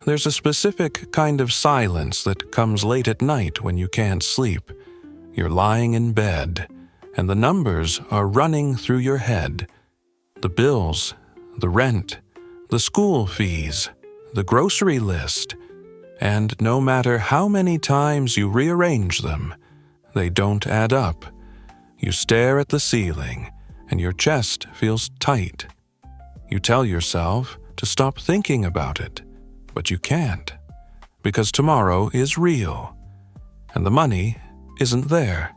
There's a specific kind of silence that comes late at night when you can't sleep. You're lying in bed, and the numbers are running through your head. The bills, the rent, the school fees, the grocery list, and no matter how many times you rearrange them, they don't add up. You stare at the ceiling, and your chest feels tight. You tell yourself to stop thinking about it, but you can't, because tomorrow is real, and the money isn't there.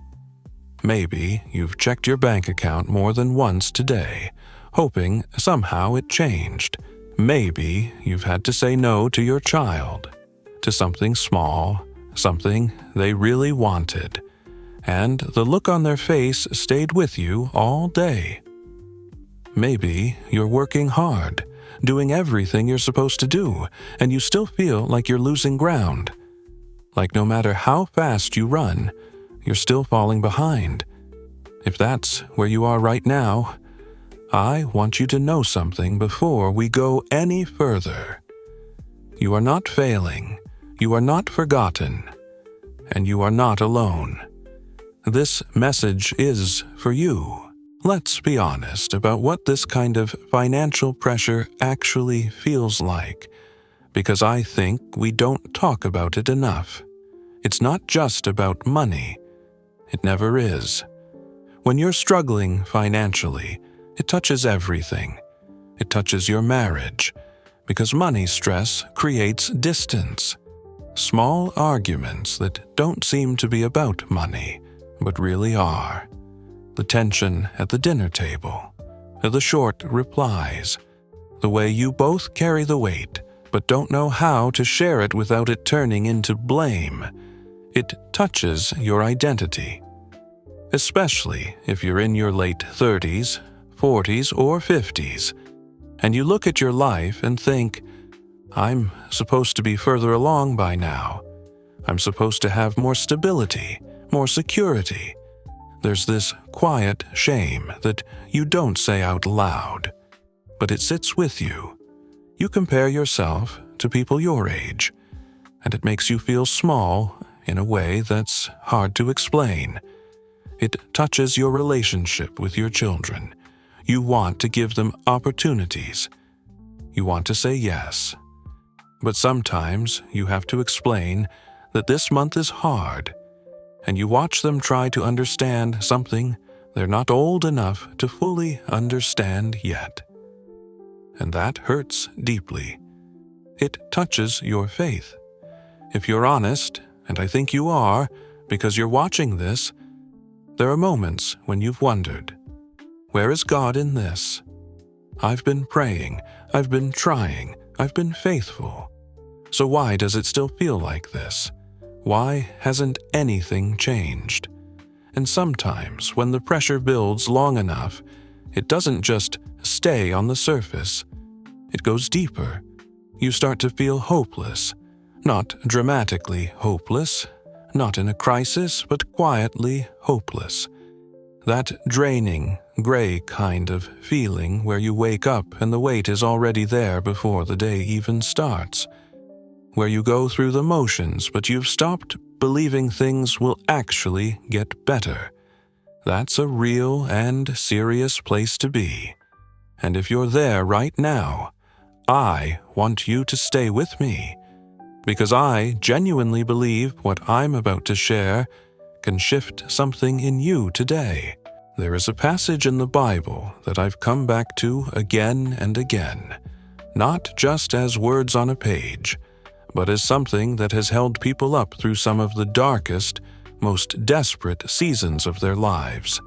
Maybe you've checked your bank account more than once today, hoping somehow it changed. Maybe you've had to say no to your child, to something small, something they really wanted, and the look on their face stayed with you all day. Maybe you're working hard, doing everything you're supposed to do, and you still feel like you're losing ground. Like no matter how fast you run, you're still falling behind. If that's where you are right now, I want you to know something before we go any further. You are not failing, you are not forgotten, and you are not alone. This message is for you. Let's be honest about what this kind of financial pressure actually feels like, because I think we don't talk about it enough. It's not just about money. It never is. When you're struggling financially, it touches everything. It touches your marriage, because money stress creates distance. Small arguments that don't seem to be about money, but really are. The tension at the dinner table, the short replies, the way you both carry the weight but don't know how to share it without it turning into blame. It touches your identity. Especially if you're in your late 30s, 40s, or 50s, and you look at your life and think, I'm supposed to be further along by now. I'm supposed to have more stability, more security. There's this quiet shame that you don't say out loud, but it sits with you. You compare yourself to people your age, and it makes you feel small in a way that's hard to explain. It touches your relationship with your children. You want to give them opportunities. You want to say yes. But sometimes you have to explain that this month is hard, and you watch them try to understand something they're not old enough to fully understand yet. And that hurts deeply. It touches your faith. If you're honest, and I think you are, because you're watching this, there are moments when you've wondered, where is God in this? I've been praying, I've been trying, I've been faithful. So why does it still feel like this? Why hasn't anything changed? And sometimes, when the pressure builds long enough, it doesn't just stay on the surface. It goes deeper. You start to feel hopeless. Not dramatically hopeless, not in a crisis, but quietly hopeless. That draining, gray kind of feeling where you wake up and the weight is already there before the day even starts. Where you go through the motions, but you've stopped believing things will actually get better. That's a real and serious place to be. And if you're there right now, I want you to stay with me, because I genuinely believe what I'm about to share can shift something in you today. There is a passage in the Bible that I've come back to again and again, not just as words on a page, but as something that has held people up through some of the darkest, most desperate seasons of their lives.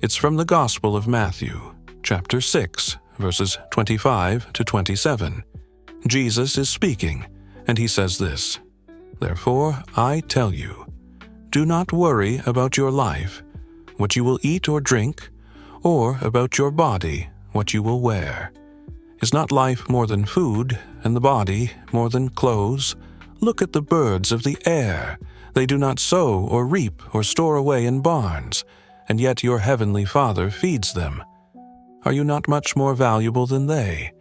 It's from the Gospel of Matthew, chapter 6, verses 25 to 27. Jesus is speaking, and he says this, "Therefore I tell you, do not worry about your life, what you will eat or drink, or about your body, what you will wear. Is not life more than food, and the body more than clothes? Look at the birds of the air. They do not sow or reap or store away in barns, and yet your heavenly Father feeds them. Are you not much more valuable than they?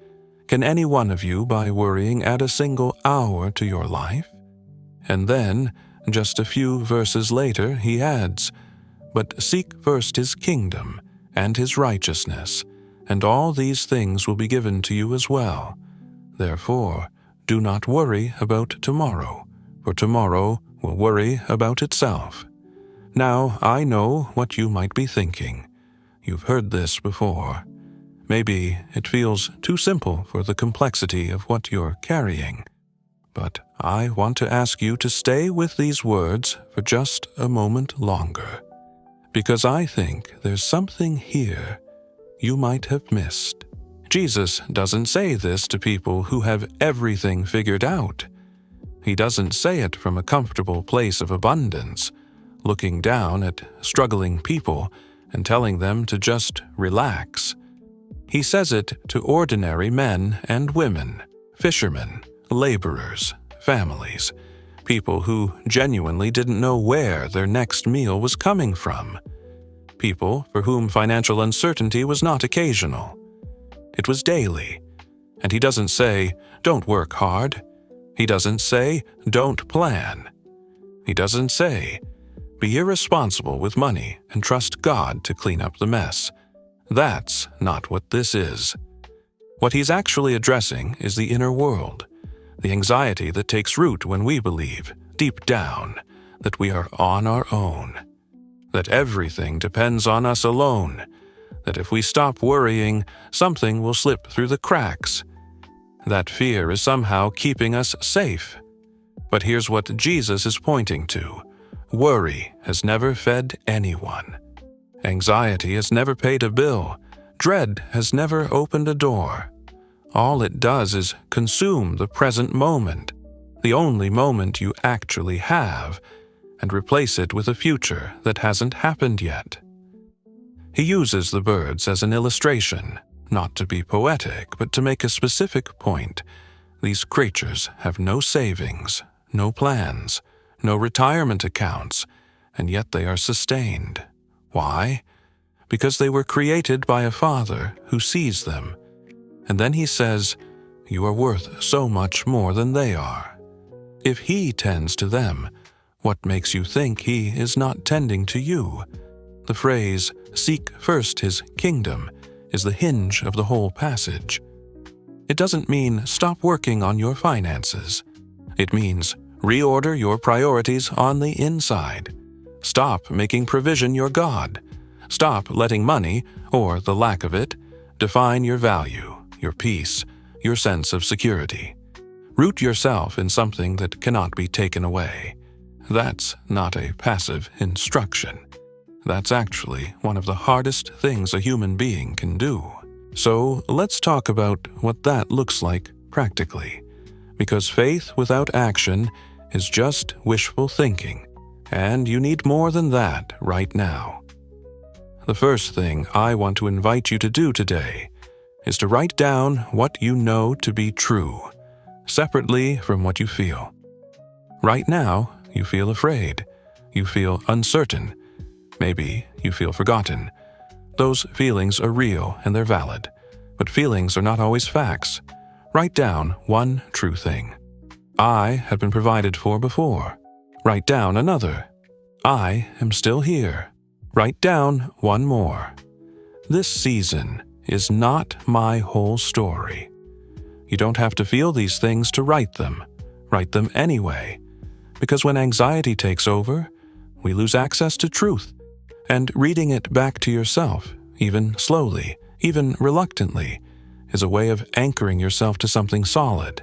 Can any one of you, by worrying, add a single hour to your life? And then, just a few verses later, he adds, "But seek first his kingdom and his righteousness, and all these things will be given to you as well. Therefore, do not worry about tomorrow, for tomorrow will worry about itself." Now, I know what you might be thinking. You've heard this before. Maybe it feels too simple for the complexity of what you're carrying. But I want to ask you to stay with these words for just a moment longer, because I think there's something here you might have missed. Jesus doesn't say this to people who have everything figured out. He doesn't say it from a comfortable place of abundance, looking down at struggling people and telling them to just relax. He says it to ordinary men and women, fishermen, laborers, families, people who genuinely didn't know where their next meal was coming from, people for whom financial uncertainty was not occasional. It was daily. And he doesn't say, "Don't work hard." He doesn't say, "Don't plan." He doesn't say, "Be irresponsible with money and trust God to clean up the mess." That's not what this is. What he's actually addressing is the inner world, the anxiety that takes root when we believe, deep down, that we are on our own, that everything depends on us alone, that if we stop worrying, something will slip through the cracks. That fear is somehow keeping us safe. But here's what Jesus is pointing to. Worry has never fed anyone. Anxiety has never paid a bill. Dread has never opened a door. All it does is consume the present moment, the only moment you actually have, and replace it with a future that hasn't happened yet. He uses the birds as an illustration, not to be poetic, but to make a specific point. These creatures have no savings, no plans, no retirement accounts, and yet they are sustained. Why? Because they were created by a Father who sees them. And then he says, "You are worth so much more than they are." If he tends to them, what makes you think he is not tending to you? The phrase, "seek first his kingdom," is the hinge of the whole passage. It doesn't mean stop working on your finances. It means reorder your priorities on the inside. Stop making provision your God. Stop letting money, or the lack of it, define your value, your peace, your sense of security. Root yourself in something that cannot be taken away. That's not a passive instruction. That's actually one of the hardest things a human being can do. So let's talk about what that looks like practically. Because faith without action is just wishful thinking, and you need more than that right now. The first thing I want to invite you to do today is to write down what you know to be true, separately from what you feel. Right now, you feel afraid. You feel uncertain. Maybe you feel forgotten. Those feelings are real and they're valid, but feelings are not always facts. Write down one true thing. I have been provided for before. Write down another. I am still here. Write down one more. This season is not my whole story. You don't have to feel these things to write them. Write them anyway. Because when anxiety takes over, we lose access to truth. And reading it back to yourself, even slowly, even reluctantly, is a way of anchoring yourself to something solid.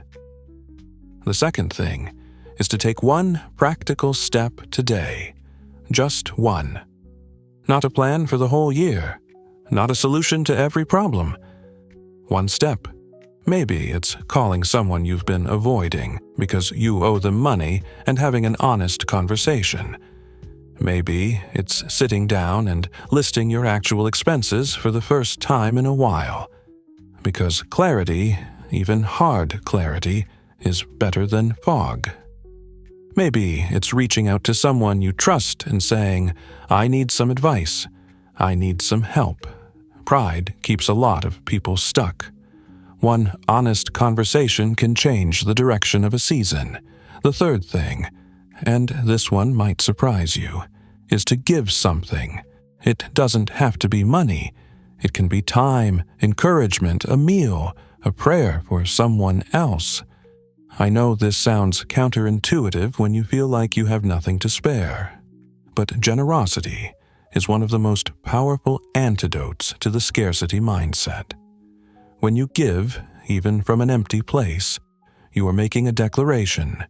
The second thing is to take one practical step today. Just one. Not a plan for the whole year. Not a solution to every problem. One step. Maybe it's calling someone you've been avoiding because you owe them money and having an honest conversation. Maybe it's sitting down and listing your actual expenses for the first time in a while. Because clarity, even hard clarity, is better than fog. Maybe it's reaching out to someone you trust and saying, "I need some advice. I need some help." Pride keeps a lot of people stuck. One honest conversation can change the direction of a season. The third thing, and this one might surprise you, is to give something. It doesn't have to be money. It can be time, encouragement, a meal, a prayer for someone else. I know this sounds counterintuitive when you feel like you have nothing to spare, but generosity is one of the most powerful antidotes to the scarcity mindset. When you give, even from an empty place, you are making a declaration.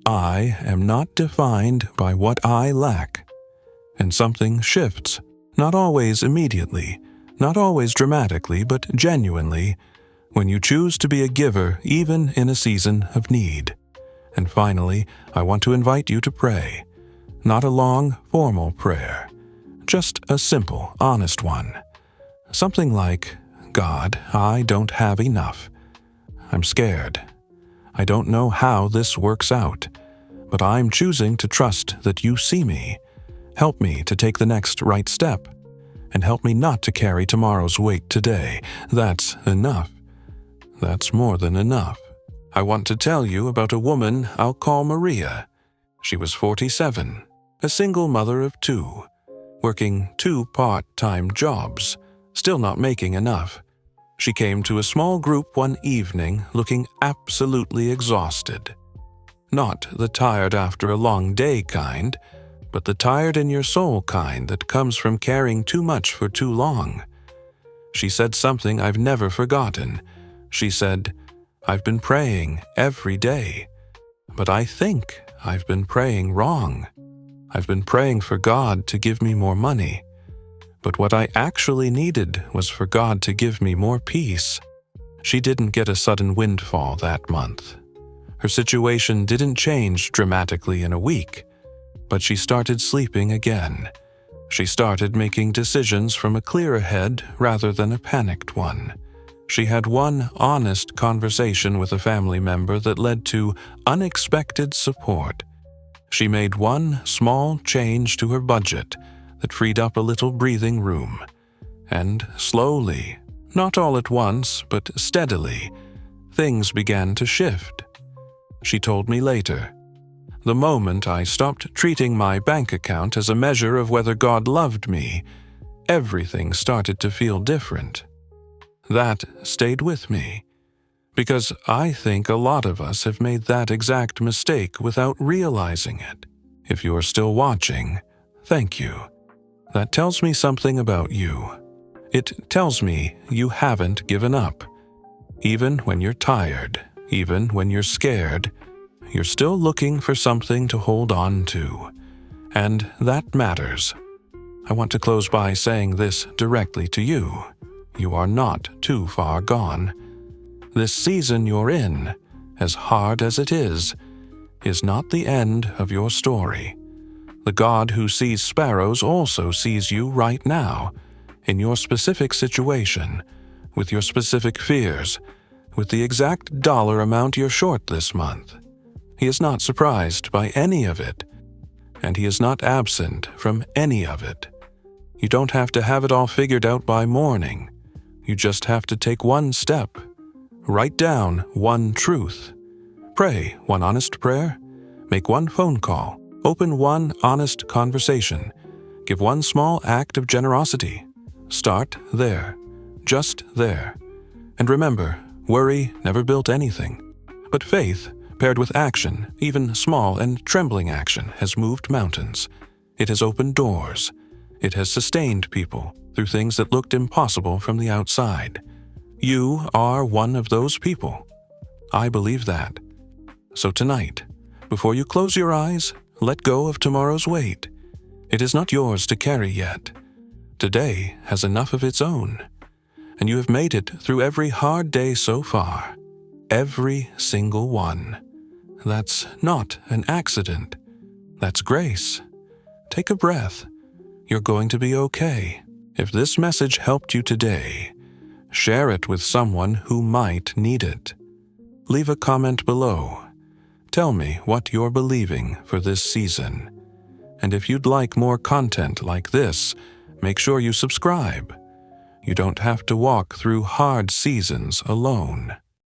I am not defined by what I lack. And something shifts, not always immediately, not always dramatically, but genuinely, when you choose to be a giver even in a season of need. And finally, I want to invite you to pray. Not a long, formal prayer, just a simple, honest one. Something like, God, I don't have enough. I'm scared. I don't know how this works out, but I'm choosing to trust that you see me. Help me to take the next right step, and help me not to carry tomorrow's weight today. That's enough. That's more than enough. I want to tell you about a woman I'll call Maria. She was 47, a single mother of 2, working 2 part-time jobs, still not making enough. She came to a small group one evening looking absolutely exhausted. Not the tired after a long day kind, but the tired in your soul kind that comes from carrying too much for too long. She said something I've never forgotten. She said, I've been praying every day, but I think I've been praying wrong. I've been praying for God to give me more money, but what I actually needed was for God to give me more peace. She didn't get a sudden windfall that month. Her situation didn't change dramatically in a week, but she started sleeping again. She started making decisions from a clearer head rather than a panicked one. She had one honest conversation with a family member that led to unexpected support. She made one small change to her budget that freed up a little breathing room. And slowly, not all at once, but steadily, things began to shift. She told me later, the moment I stopped treating my bank account as a measure of whether God loved me, everything started to feel different. That stayed with me, because I think a lot of us have made that exact mistake without realizing it. If you are still watching, thank you. That tells me something about you. It tells me you haven't given up. Even when you're tired, even when you're scared, you're still looking for something to hold on to. And that matters. I want to close by saying this directly to you. You are not too far gone. This season you're in, as hard as it is not the end of your story. The God who sees sparrows also sees you right now, in your specific situation, with your specific fears, with the exact dollar amount you're short this month. He is not surprised by any of it, and he is not absent from any of it. You don't have to have it all figured out by morning. You just have to take one step. Write down one truth. Pray one honest prayer. Make one phone call. Open one honest conversation. Give one small act of generosity. Start there. Just there. And remember, worry never built anything. But faith, paired with action, even small and trembling action, has moved mountains. It has opened doors. It has sustained people through things that looked impossible from the outside. You are one of those people. I believe that. So tonight, before you close your eyes, let go of tomorrow's weight. It is not yours to carry yet. Today has enough of its own, and you have made it through every hard day so far. Every single one. That's not an accident. That's grace. Take a breath. You're going to be okay. If this message helped you today, share it with someone who might need it. Leave a comment below. Tell me what you're believing for this season. And if you'd like more content like this, make sure you subscribe. You don't have to walk through hard seasons alone.